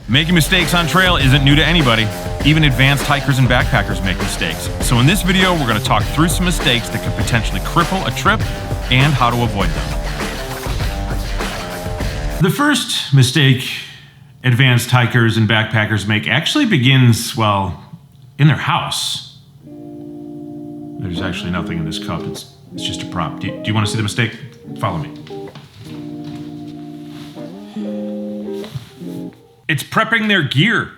Making mistakes on trail isn't new to anybody. Even advanced hikers and backpackers make mistakes. So in this video, we're going to talk through some mistakes that could potentially cripple a trip and how to avoid them. The first mistake advanced hikers and backpackers make actually begins, well, in their house. There's actually nothing in this cup. It's just a prop. Do you want to see the mistake? Follow me. It's prepping their gear.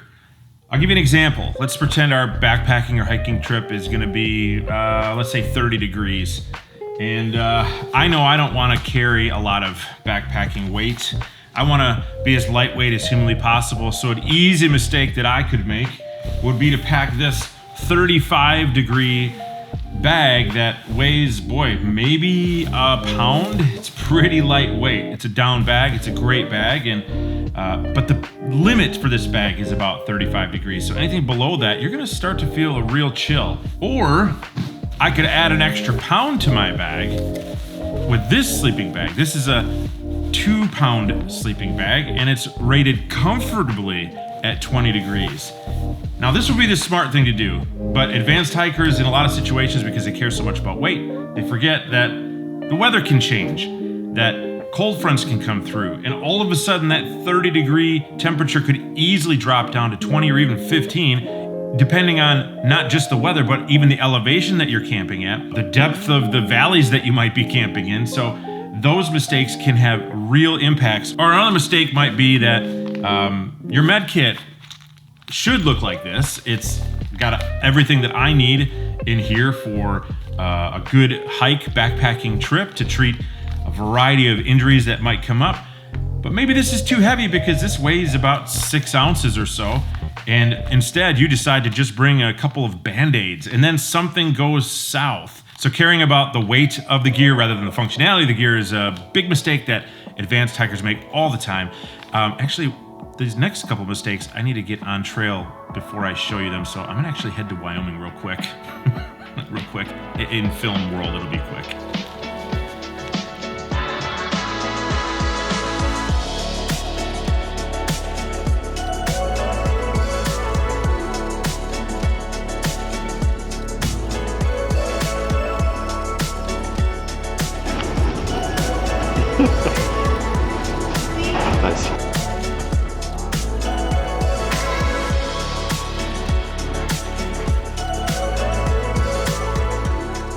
I'll give you an example. Let's pretend our backpacking or hiking trip is gonna be, let's say 30 degrees. And I know I don't wanna carry a lot of backpacking weight. I wanna be as lightweight as humanly possible. So an easy mistake that I could make would be to pack this 35 degree bag that weighs, boy, maybe a pound. It's pretty lightweight. It's a down bag. It's a great bag, and but the limit for this bag is about 35 degrees. So anything below that, you're gonna start to feel a real chill. Or I could add an extra pound to my bag with this sleeping bag. This is a 2-pound sleeping bag, and it's rated comfortably at 20 degrees. Now this would be the smart thing to do, but advanced hikers in a lot of situations, because they care so much about weight, they forget that the weather can change, that cold fronts can come through, and all of a sudden that 30-degree temperature could easily drop down to 20 or even 15, depending on not just the weather, but even the elevation that you're camping at, the depth of the valleys that you might be camping in. So those mistakes can have real impacts. Or another mistake might be that your med kit should look like this. It's got everything that I need in here for a good hike, backpacking trip to treat a variety of injuries that might come up. But maybe this is too heavy because this weighs about 6 ounces or so. And instead you decide to just bring a couple of Band-Aids, and then something goes south. So caring about the weight of the gear rather than the functionality of the gear is a big mistake that advanced hikers make all the time. Actually, these next couple of mistakes, I need to get on trail before I show you them. So I'm gonna actually head to Wyoming real quick. Real quick. In film world, it'll be quick. Nice.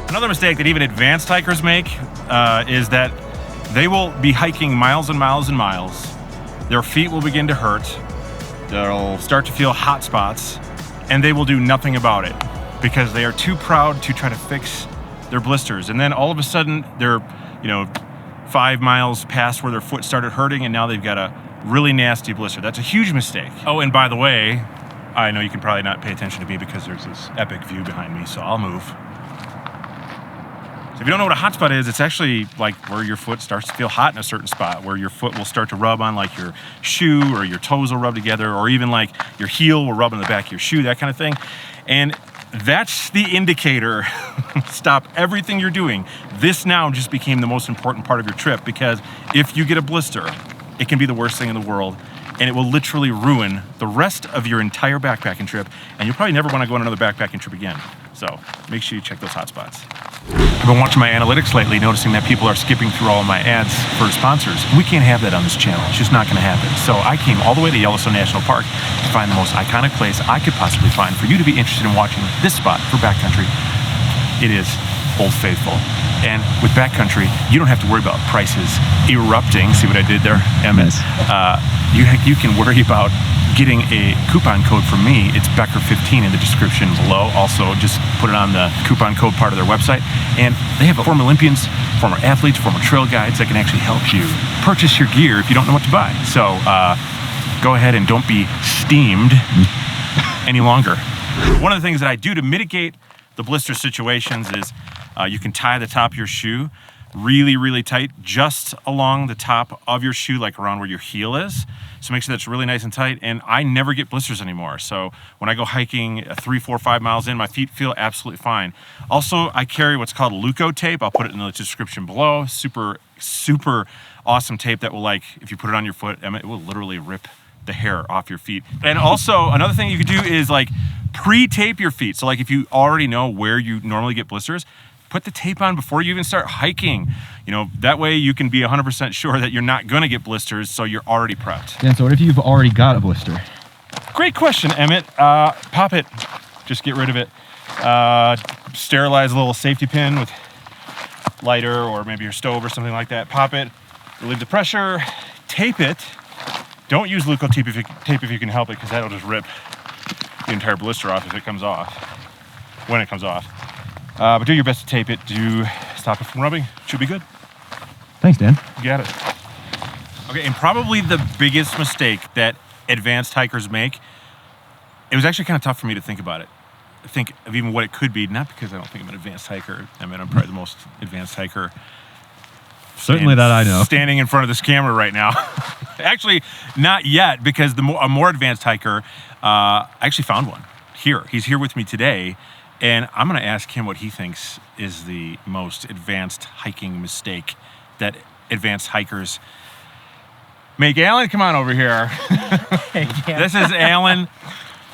Another mistake that even advanced hikers make is that they will be hiking miles and miles and miles. Their feet will begin to hurt. They'll start to feel hot spots, and they will do nothing about it because they are too proud to try to fix their blisters. And then all of a sudden they're, 5 miles past where their foot started hurting, and now they've got a really nasty blister. That's a huge mistake. Oh, and by the way, I know you can probably not pay attention to me because there's this epic view behind me, so I'll move. So if you don't know what a hot spot is, it's actually like where your foot starts to feel hot in a certain spot, where your foot will start to rub on like your shoe, or your toes will rub together, or even like your heel will rub on the back of your shoe, that kind of thing. And that's the indicator. Stop everything you're doing. This now just became the most important part of your trip, because if you get a blister, it can be the worst thing in the world, and it will literally ruin the rest of your entire backpacking trip, and you'll probably never want to go on another backpacking trip again. So make sure you check those hot spots. I've been watching my analytics lately, noticing that people are skipping through all of my ads for sponsors. We can't have that on this channel. It's just not going to happen. So I came all the way to Yellowstone National Park to find the most iconic place I could possibly find for you to be interested in watching this spot for backcountry. It is Old Faithful. And with backcountry, you don't have to worry about prices erupting. See what I did there, Emmett? You can worry about getting a coupon code from me. It's Becker15 in the description below. Also, just put it on the coupon code part of their website. And they have former Olympians, former athletes, former trail guides that can actually help you purchase your gear if you don't know what to buy. So go ahead and don't be steamed any longer. One of the things that I do to mitigate the blister situations is you can tie the top of your shoe really, really tight just along the top of your shoe, like around where your heel is. So make sure that's really nice and tight. And I never get blisters anymore. So when I go hiking 3, 4, 5 miles in, my feet feel absolutely fine. Also, I carry what's called Leuco tape. I'll put it in the description below. Super, super awesome tape that will, like, if you put it on your foot, it will literally rip the hair off your feet. And also another thing you could do is like pre-tape your feet. So like if you already know where you normally get blisters, put the tape on before you even start hiking. You know, that way you can be 100% sure that you're not gonna get blisters, so you're already prepped. Dan, so what if you've already got a blister? Great question, Emmett. Pop it, just get rid of it. Sterilize a little safety pin with lighter or maybe your stove or something like that. Pop it, relieve the pressure, tape it. Don't use Leuco tape if you can help it, because that'll just rip the entire blister off if it comes off, when it comes off. But do your best to tape it to stop it from rubbing. Should be good. Thanks, Dan. You got it. Okay, and probably the biggest mistake that advanced hikers make, it was actually kind of tough for me to think about it. Think of even what it could be, not because I don't think I'm an advanced hiker. I mean, I'm probably the most advanced hiker. Certainly that I know. Standing in front of this camera right now. Actually, not yet, because a more advanced hiker, I actually found one here. He's here with me today, and I'm going to ask him what he thinks is the most advanced hiking mistake that advanced hikers make. Alan, come on over here. This is Alan,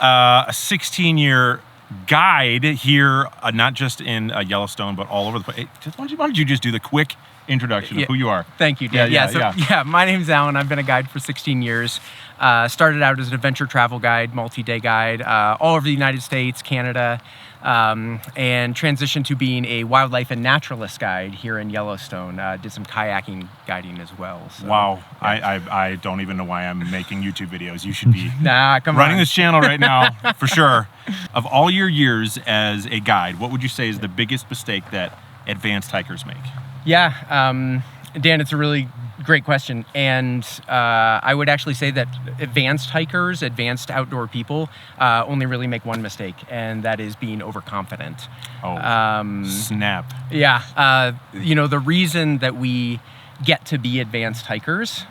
a 16-year guide here, not just in Yellowstone, but all over the place. Why don't you just do the quick introduction of who you are? Thank you, Dan. Yeah, my name's Alan. I've been a guide for 16 years. Started out as an adventure travel guide, multi-day guide, all over the United States, Canada, and transitioned to being a wildlife and naturalist guide here in Yellowstone. Did some kayaking guiding as well. So, wow, yeah. I don't even know why I'm making YouTube videos. You should be come running on. this channel right now, for sure. Of all your years as a guide, what would you say is the biggest mistake that advanced hikers make? Yeah, Dan, it's a really great question. And I would actually say that advanced hikers, advanced outdoor people, only really make one mistake, and that is being overconfident. Oh, snap. Yeah, you know, the reason that we get to be advanced hikers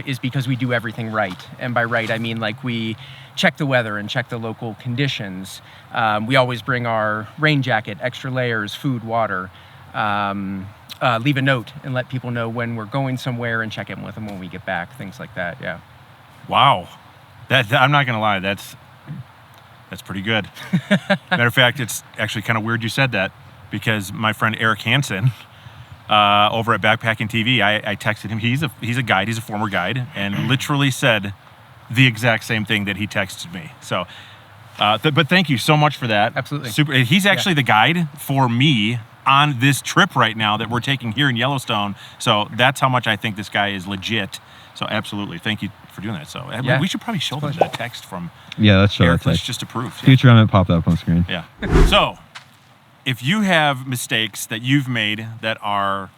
is because we do everything right. And by right, I mean like we check the weather and check the local conditions. We always bring our rain jacket, extra layers, food, water. Leave a note and let people know when we're going somewhere and check in with them when we get back, things like that. Yeah. Wow, I'm not gonna lie, that's pretty good. Matter of fact, it's actually kind of weird you said that, because my friend Eric Hansen over at Backpacking TV, I texted him. He's a guide. He's a former guide, and literally said the exact same thing that he texted me. So, but thank you so much for that. Absolutely. Super. He's actually the guide for me on this trip right now that we're taking here in Yellowstone. So that's how much I think this guy is legit. So absolutely, thank you for doing that. So we should probably show them that text from let's show Eric. that text. Just to prove. Future Emmett popped up on screen. Yeah. So if you have mistakes that you've made that are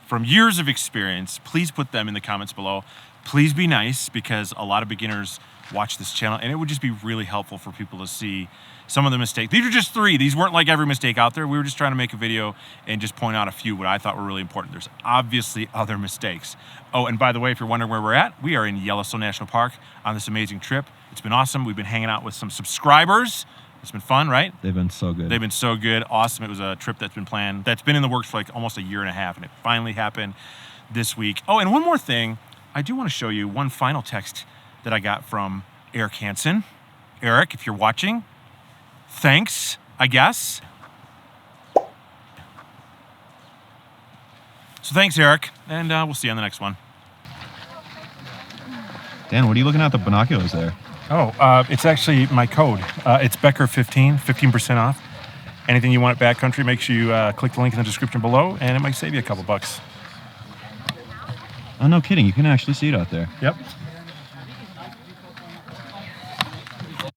from years of experience, please put them in the comments below. Please be nice, because a lot of beginners watch this channel, and it would just be really helpful for people to see some of the mistakes. These are just 3. These weren't like every mistake out there. We were just trying to make a video and just point out a few what I thought were really important. There's obviously other mistakes. Oh, and by the way, if you're wondering where we're at, we are in Yellowstone National Park on this amazing trip. It's been awesome. We've been hanging out with some subscribers. It's been fun, right? They've been so good. They've been so good. Awesome. It was a trip that's been planned, that's been in the works for like almost a year and a half, and it finally happened this week. Oh, and one more thing. I do want to show you one final text that I got from Eric Hansen. Eric, if you're watching, thanks, I guess. So thanks, Eric, and we'll see you on the next one. Dan, what are you looking at the binoculars there? Oh, it's actually my code. It's Becker15, 15% off. Anything you want at Backcountry, make sure you click the link in the description below, and it might save you a couple bucks. Oh, no kidding. You can actually see it out there. Yep.